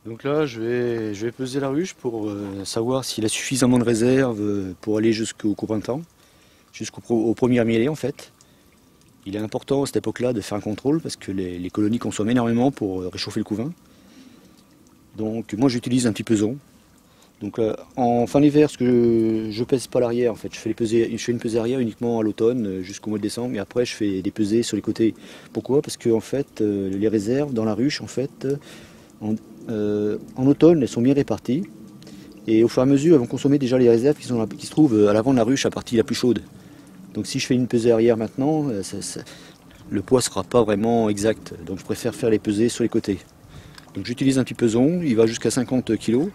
Donc là, je vais peser la ruche pour savoir s'il a suffisamment de réserve pour aller jusqu'au printemps, au premier mielé en fait. Il est important à cette époque-là de faire un contrôle parce que les colonies consomment énormément pour réchauffer le couvain. Donc moi j'utilise un petit peson. Donc en fin d'hiver, je pèse pas l'arrière en fait, je fais une pesée arrière uniquement à l'automne jusqu'au mois de décembre, et après je fais des pesées sur les côtés. Pourquoi? Parce que en fait les réserves dans la ruche en fait en automne elles sont bien réparties et au fur et à mesure elles vont consommer déjà les réserves qui se trouvent à l'avant de la ruche, à la partie la plus chaude. Donc si je fais une pesée arrière maintenant, le poids ne sera pas vraiment exact, donc je préfère faire les pesées sur les côtés. Donc j'utilise un petit peson, il va jusqu'à 50 kg.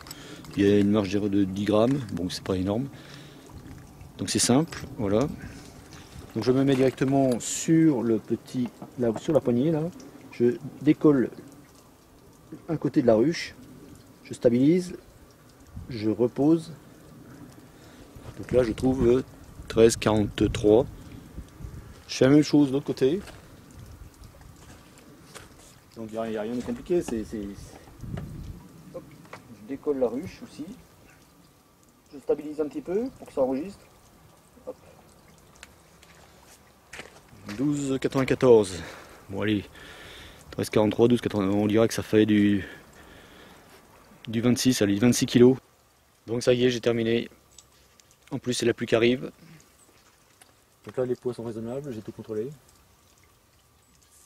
Il y a une marge d'erreur de 10 grammes, bon c'est pas énorme. Donc c'est simple, voilà. Donc je me mets directement sur sur la poignée là. Je décolle un côté de la ruche, je stabilise, je repose. Donc là je trouve 13,43. Je fais la même chose de l'autre côté. Donc il n'y a rien de compliqué, Hop, je décolle la ruche aussi. Je stabilise un petit peu pour que ça enregistre. Hop. 12,94. Bon allez, 13,43, 12,80. On dirait que ça fait du 26, allez, 26 kg. Donc ça y est, j'ai terminé. En plus c'est la pluie qui arrive. Donc là les poids sont raisonnables, j'ai tout contrôlé.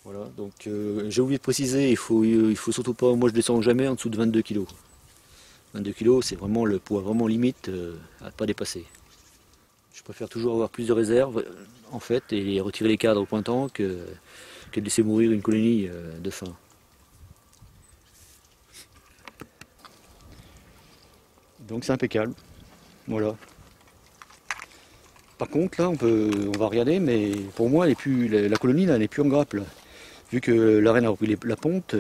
Voilà, donc j'ai oublié de préciser, il faut surtout pas, moi je descends jamais en dessous de 22 kg. 22 kg c'est vraiment le poids vraiment limite à ne pas dépasser. Je préfère toujours avoir plus de réserve en fait et retirer les cadres au printemps que de laisser mourir une colonie de faim. Donc c'est impeccable, voilà. Par contre là on va regarder, mais pour moi la colonie là, elle n'est plus en grappe là. Vu que la reine a repris la ponte,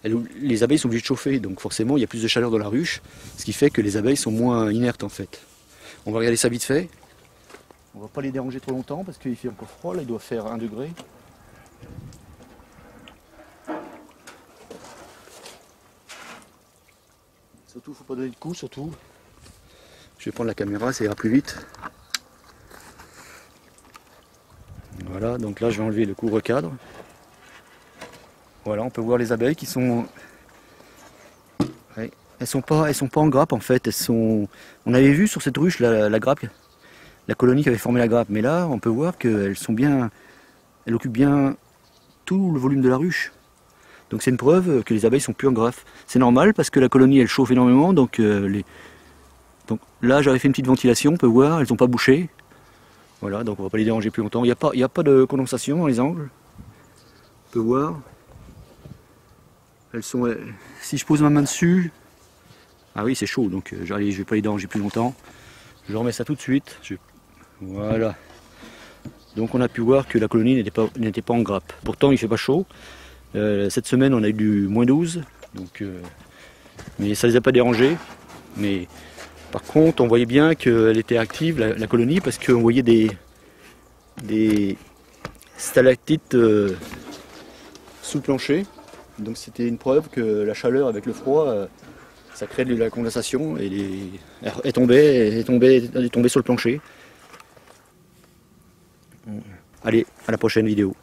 les abeilles sont obligées de chauffer, donc forcément il y a plus de chaleur dans la ruche, ce qui fait que les abeilles sont moins inertes en fait. On va regarder ça vite fait. On va pas les déranger trop longtemps parce qu'il fait encore froid, là il doit faire 1 degré. Surtout, faut pas donner de coups, surtout. Je vais prendre la caméra, ça ira plus vite. Voilà, donc là je vais enlever le couvre-cadre. Voilà, on peut voir les abeilles qui sont... Ouais, elles sont pas en grappe en fait. On avait vu sur cette ruche la grappe, la colonie qui avait formé la grappe. Mais là, on peut voir qu'elles elles occupent bien tout le volume de la ruche. Donc c'est une preuve que les abeilles sont plus en grappe. C'est normal parce que la colonie elle chauffe énormément. Donc là j'avais fait une petite ventilation, on peut voir, elles n'ont pas bouché. Voilà, donc on va pas les déranger plus longtemps. Il n'y a pas de condensation dans les angles. On peut voir. Si je pose ma main dessus, ah oui c'est chaud, donc je vais pas les déranger plus longtemps. Je remets ça tout de suite. Voilà. Donc on a pu voir que la colonie n'était pas en grappe. Pourtant il fait pas chaud. Cette semaine on a eu du -12, donc, mais ça les a pas dérangés. Mais par contre on voyait bien qu'elle était active, la colonie, parce qu'on voyait des stalactites sous le plancher. Donc c'était une preuve que la chaleur avec le froid, ça crée de la condensation et elle est tombée sur le plancher. Allez, à la prochaine vidéo.